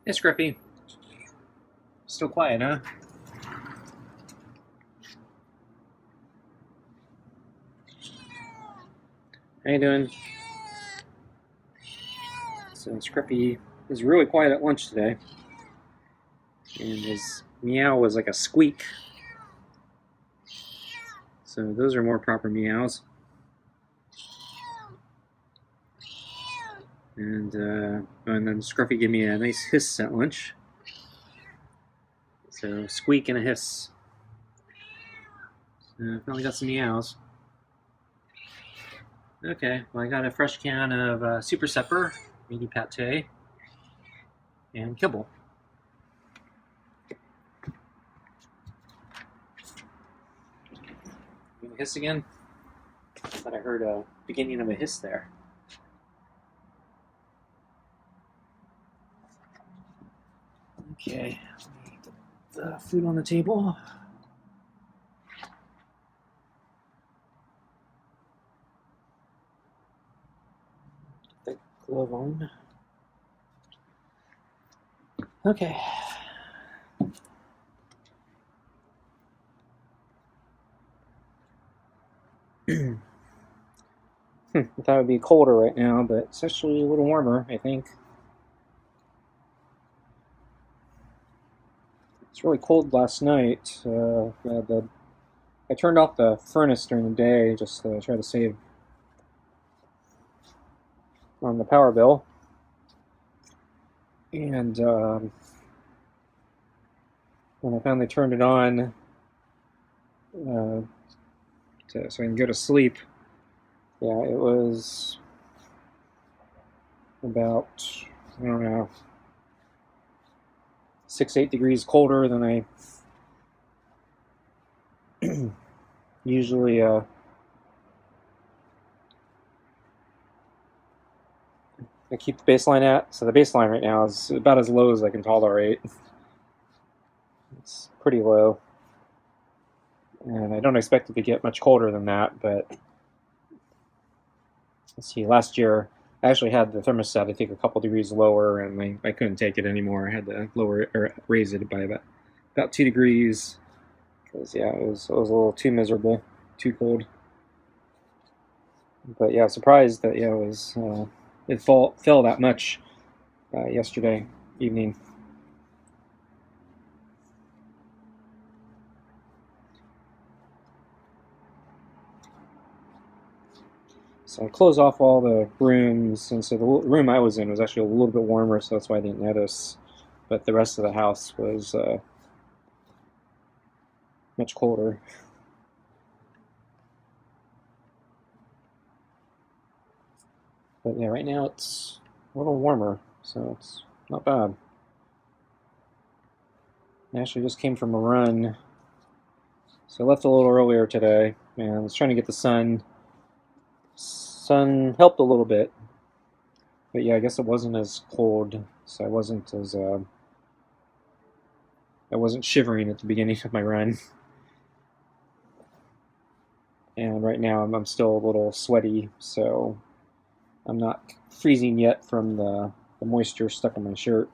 Hey, Scruffy. Still quiet, huh? How you doing? So Scruffy was really quiet at lunch today, and his meow was like a squeak. So those are more proper meows. And then Scruffy gave me a nice hiss at lunch. So squeak and a hiss. So finally got some meows. Okay, well I got a fresh can of Super Supper, mini pate, and kibble. You gonna hiss again? I thought I heard a beginning of a hiss there. Okay, put the food on the table. The glove on. Okay. I thought it would be colder right now, but it's actually a little warmer, I think. It's really cold last night. I turned off the furnace during the day just to try to save on the power bill. And when I finally turned it on so I can go to sleep, yeah, it was about, I don't know, 6-8 degrees colder than I usually I keep the baseline at. So the baseline right now is about as low as I can tolerate. It's pretty low. And I don't expect it to get much colder than that, but let's see, last year I actually had the thermostat, I think, a couple degrees lower, and I couldn't take it anymore. I had to lower it, or raise it by about 2 degrees, because, yeah, it was a little too miserable, too cold. But, yeah, I was surprised that, yeah, it fell that much yesterday evening. So I closed off all the rooms, and so the room I was in was actually a little bit warmer, so that's why I didn't notice. But the rest of the house was much colder. But yeah, right now it's a little warmer, so it's not bad. I actually just came from a run, so I left a little earlier today, and I was trying to get the sun. Sun helped a little bit, but yeah, I guess it wasn't as cold, so I wasn't shivering at the beginning of my run. And right now I'm still a little sweaty, so I'm not freezing yet from the moisture stuck on my shirt.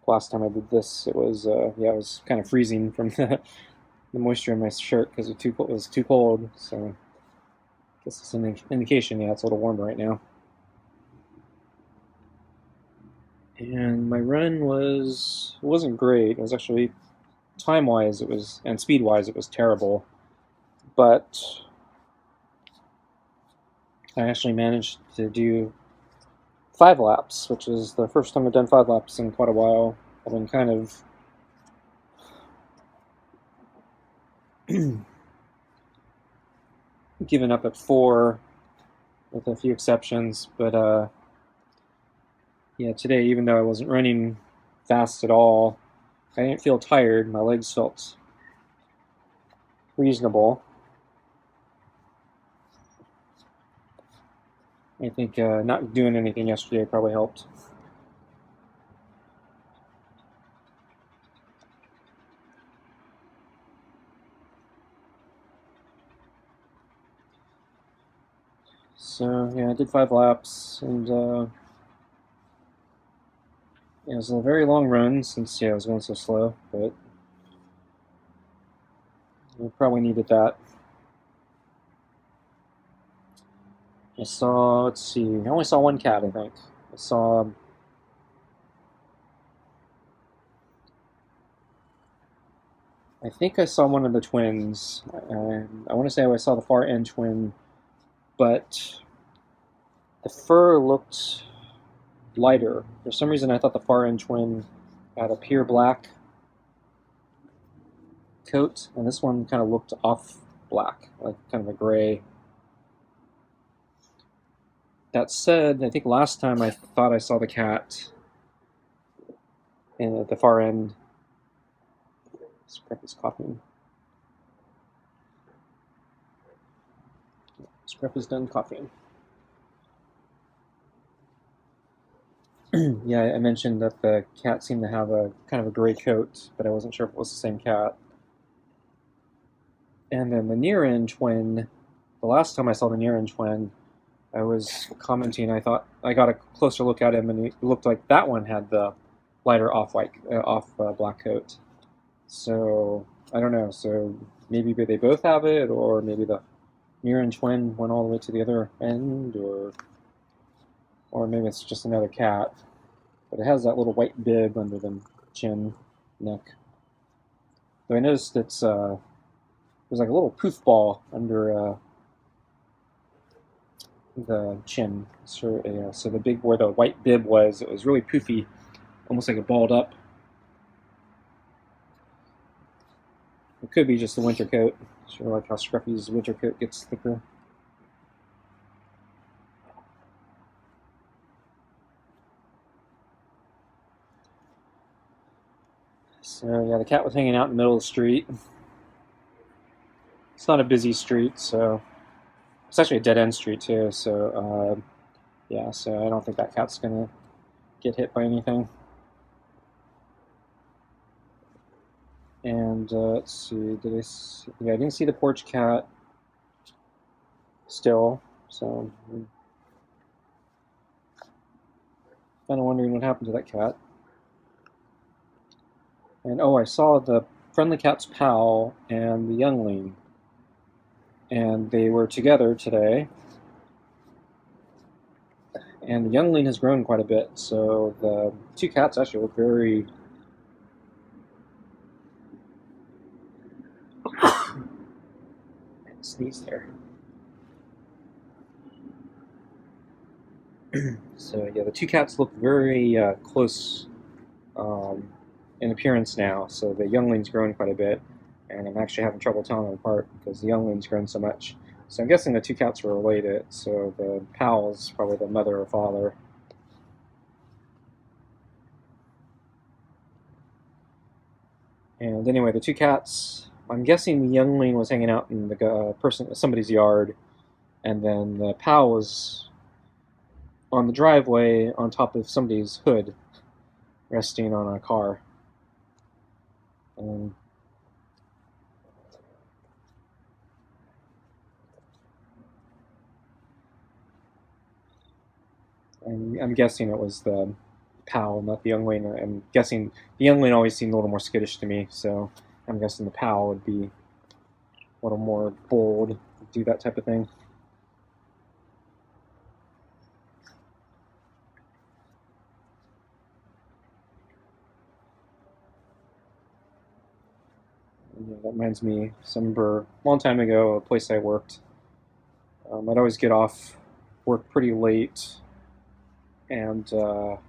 Last time I did this, it was yeah, it was kind of freezing from the moisture in my shirt because it was too cold. So I guess it's an indication. Yeah, it's a little warmer right now. And my run wasn't great. It was actually time wise and speed wise it was terrible. But I actually managed to do 5 laps, which is the first time I've done 5 laps in quite a while. I've been kind of given up at 4, with a few exceptions. But yeah, today, even though I wasn't running fast at all, I didn't feel tired. My legs felt reasonable. I think not doing anything yesterday probably helped. So yeah, I did 5 laps, and yeah, it was a very long run since I was going so slow, but we probably needed that. I saw, let's see, I only saw one cat, I think. I think I saw one of the twins. I want to say I saw the far end twin, but the fur looked lighter. For some reason, I thought the far end twin had a pure black coat, and this one kind of looked off black, like kind of a gray. That said, I think last time I thought I saw the cat at the far end. Scruffy's coughing. Scruff is done coughing. Yeah, I mentioned that the cat seemed to have a kind of a gray coat, but I wasn't sure if it was the same cat. And then the near end twin, the last time I saw the near end twin, I was commenting. I thought I got a closer look at him, and it looked like that one had the lighter off-white, black coat. So I don't know. So maybe they both have it, or maybe the near end twin went all the way to the other end, or maybe it's just another cat. But it has that little white bib under the chin, neck. Though I noticed it's there's like a little poof ball under the chin. So the big where the white bib was, it was really poofy, almost like it balled up. It could be just the winter coat. Sort of like how Scruffy's winter coat gets thicker. So yeah, the cat was hanging out in the middle of the street. It's not a busy street, so it's actually a dead end street too. So yeah, so I don't think that cat's gonna get hit by anything. And let's see, did I see? Yeah, I didn't see the porch cat still, so I'm kind of wondering what happened to that cat. And oh, I saw the friendly cat's pal and the youngling, and they were together today. And the youngling has grown quite a bit, so the two cats actually look very sneeze there. So yeah, the two cats look very close in appearance now. So the youngling's grown quite a bit, and I'm actually having trouble telling them apart because the youngling's grown so much. So I'm guessing the two cats were related. So the pal's probably the mother or father. And anyway, the two cats. I'm guessing the youngling was hanging out in the somebody's yard, and then the pal was on the driveway on top of somebody's hood, resting on a car. And I'm guessing it was the pal, not the youngling. I'm guessing the youngling always seemed a little more skittish to me, so I'm guessing the pal would be a little more bold, do that type of thing. Yeah, that reminds me, I remember a long time ago, a place I worked, I'd always get off work pretty late, and it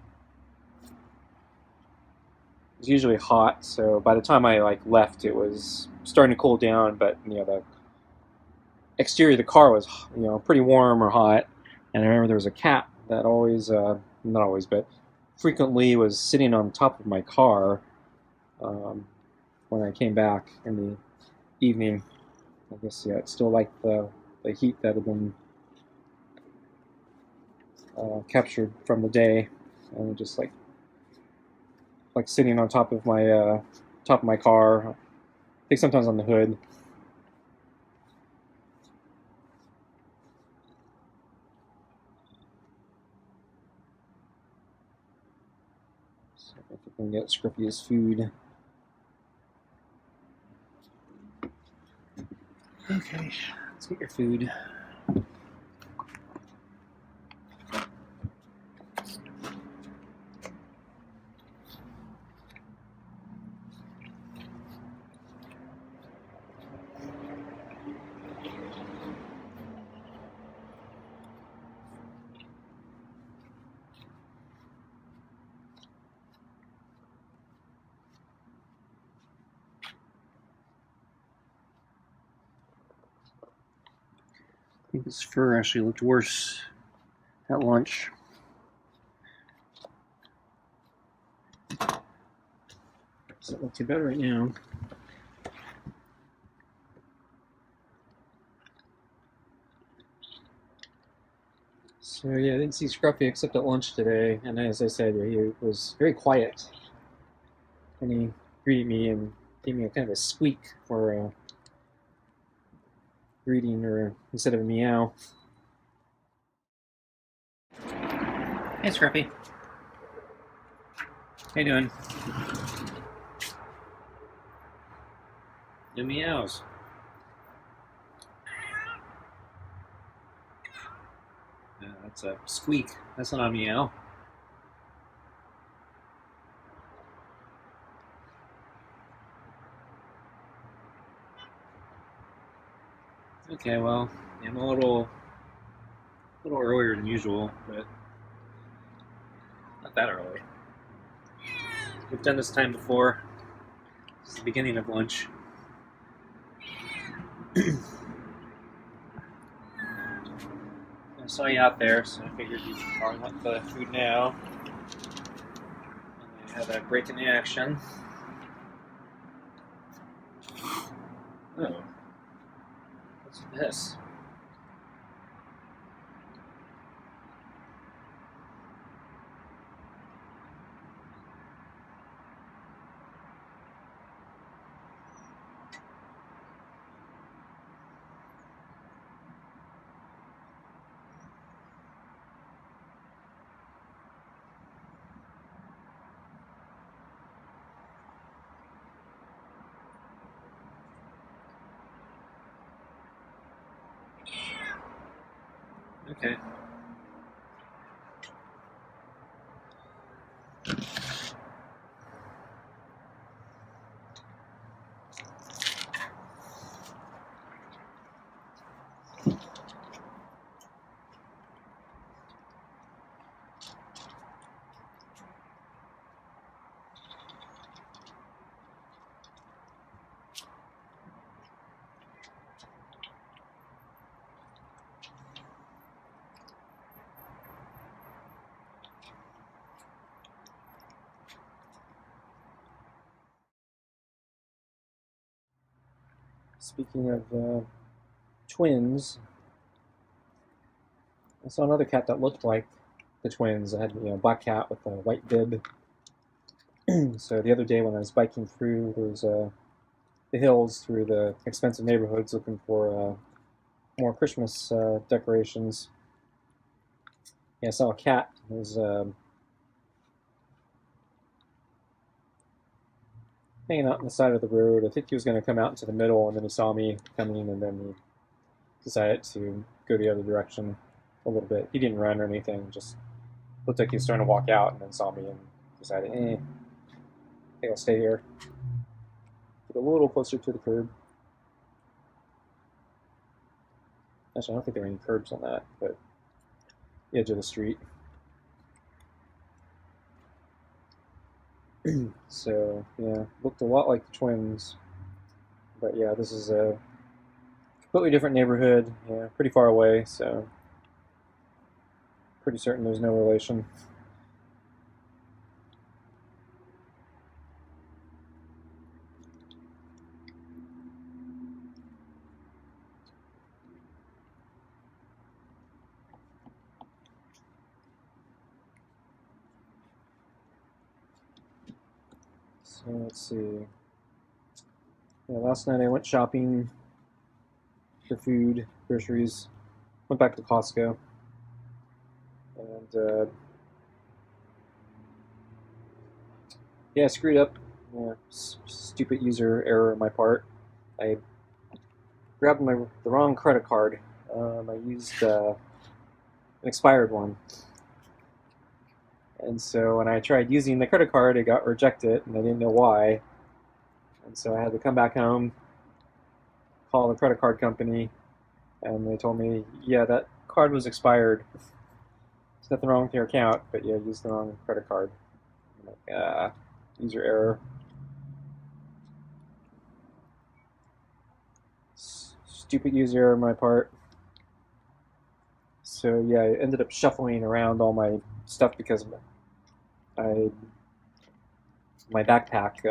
was usually hot. So by the time I left, it was starting to cool down. But the exterior of the car was pretty warm or hot. And I remember there was a cat that always, not always, but frequently was sitting on top of my car when I came back in the evening. I guess it still liked the heat that had been captured from the day, and just like sitting on top of my car. I think sometimes on the hood. So I think we can get Scruffy his food. Okay, let's get your food. I think his fur actually looked worse at lunch. Doesn't look too bad right now. So yeah, I didn't see Scruffy except at lunch today, and as I said, he was very quiet. And he greeted me and gave me a kind of a squeak for a greeting, or instead of a meow. Hey Scruffy. How you doing? New meows. That's a squeak. That's not a meow. Okay, well, I'm a little earlier than usual, but not that early. We've done this time before. This is the beginning of lunch. I saw you out there, so I figured you'd probably want the food now. And I had a break in the action. Oh. What's this? Okay. Speaking of twins, I saw another cat that looked like the twins. I had a black cat with a white bib. So the other day when I was biking through the hills through the expensive neighborhoods looking for more Christmas decorations, yeah, I saw a cat. It was hanging out on the side of the road. I think he was going to come out into the middle, and then he saw me coming, and then he decided to go the other direction a little bit. He didn't run or anything, just looked like he was starting to walk out, and then saw me and decided, I think I'll stay here. Get a little closer to the curb. Actually, I don't think there are any curbs on that, but the edge of the street. So, yeah, looked a lot like the twins. But yeah, this is a completely different neighborhood, yeah, pretty far away, so pretty certain there's no relation. So let's see. Yeah, last night I went shopping for food, groceries. Went back to Costco, and Yeah, I screwed up. Yeah, stupid user error on my part. I grabbed the wrong credit card. I used an expired one, and so when I tried using the credit card, it got rejected, and I didn't know why. And so I had to come back home, call the credit card company, and they told me, yeah, that card was expired. There's nothing wrong with your account, but yeah, used the wrong credit card. I'm like, user error. Stupid user error on my part. So yeah, I ended up shuffling around all my stuff because I my backpack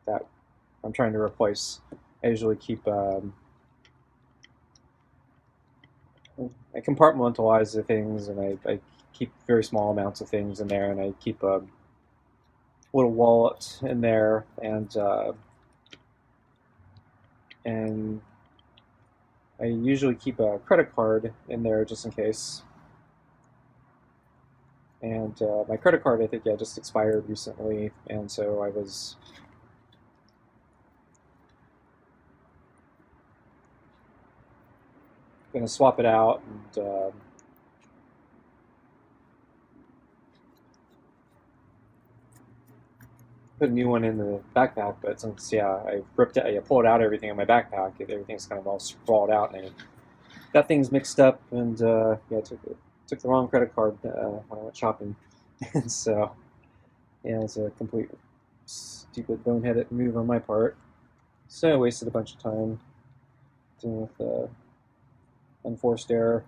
that I'm trying to replace. I usually keep I compartmentalize the things, and I keep very small amounts of things in there, and I keep a little wallet in there, and I usually keep a credit card in there just in case. And my credit card, I think, yeah, just expired recently, and so I was going to swap it out and put a new one in the backpack. But since I ripped it, I pulled out everything in my backpack, everything's kind of all sprawled out, and I got things mixed up, and yeah, took the wrong credit card when I went shopping, and so yeah, it's a complete stupid boneheaded move on my part. So I wasted a bunch of time dealing with unforced error.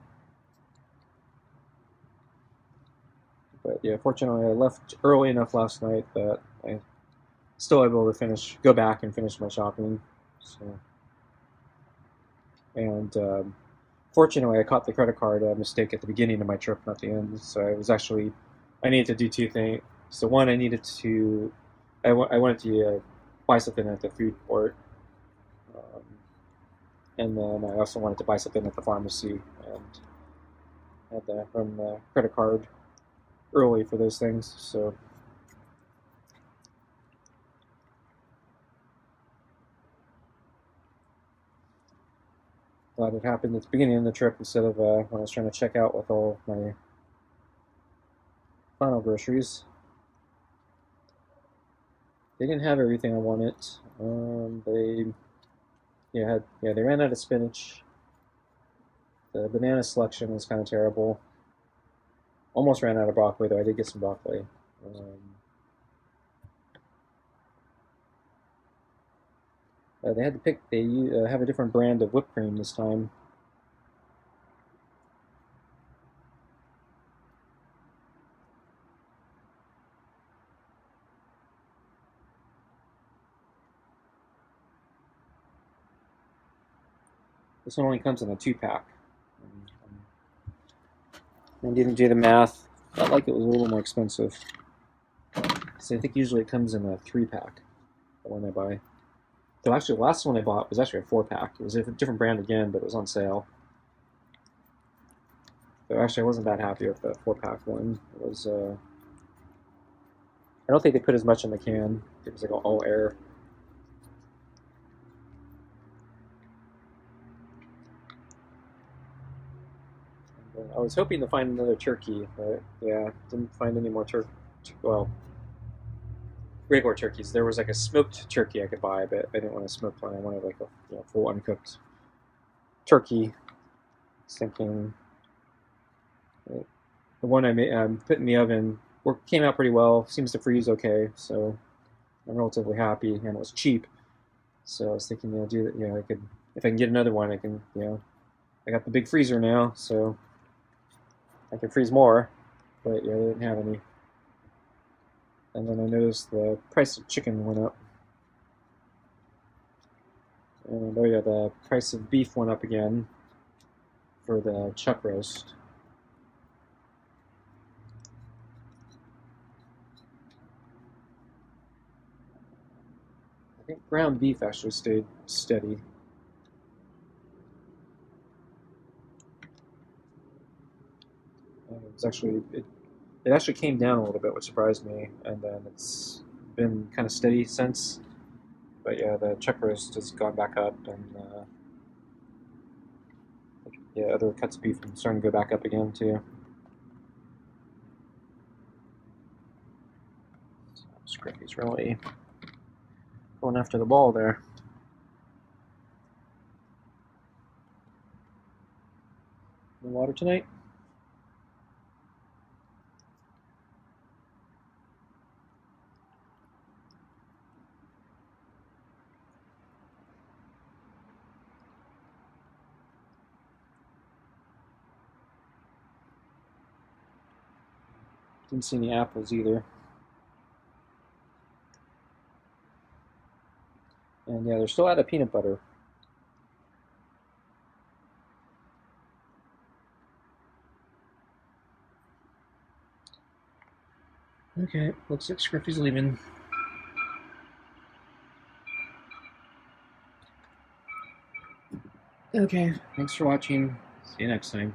But yeah, fortunately, I left early enough last night that I still able to go back and finish my shopping. So, and fortunately, I caught the credit card mistake at the beginning of my trip, not the end. So I needed to do two things. So one, I wanted to buy something at the food court, um, and then I also wanted to buy something at the pharmacy, and had to run the credit card early for those things. So glad it happened at the beginning of the trip instead of when I was trying to check out with all my final groceries. They didn't have everything I wanted. They ran out of spinach. The banana selection was kind of terrible. Almost ran out of broccoli, though I did get some broccoli. They had to pick. They have a different brand of whipped cream this time. This one only comes in a 2-pack. I didn't do the math. Felt like it was a little more expensive. So I think usually it comes in a 3-pack. The one I buy. So actually, the last one I bought was actually a 4-pack. It was a different brand again, but it was on sale. So actually, I wasn't that happy with the 4-pack one. It was. I don't think they put as much in the can. It was like all air. And, I was hoping to find another turkey, but yeah, didn't find any more turkey. Well, regular turkeys. There was like a smoked turkey I could buy, but I didn't want a smoked one. I wanted like a full uncooked turkey. I was thinking the one I put in the oven came out pretty well. Seems to freeze okay, so I'm relatively happy, and it was cheap. So I was thinking, I could if I can get another one, I can, I got the big freezer now, so I can freeze more. But yeah, they didn't have any. And then I noticed the price of chicken went up. And oh yeah, the price of beef went up again for the chuck roast. I think ground beef actually stayed steady. It was actually it actually came down a little bit, which surprised me, and then it's been kind of steady since. But yeah, the chuck roast has gone back up, and yeah, other cuts of beef are starting to go back up again too. So Scruffy's really going after the ball there. The water tonight? Didn't see any apples either. And yeah, they're still out of peanut butter. Okay, looks like Scruffy's leaving. Okay, thanks for watching. See you next time.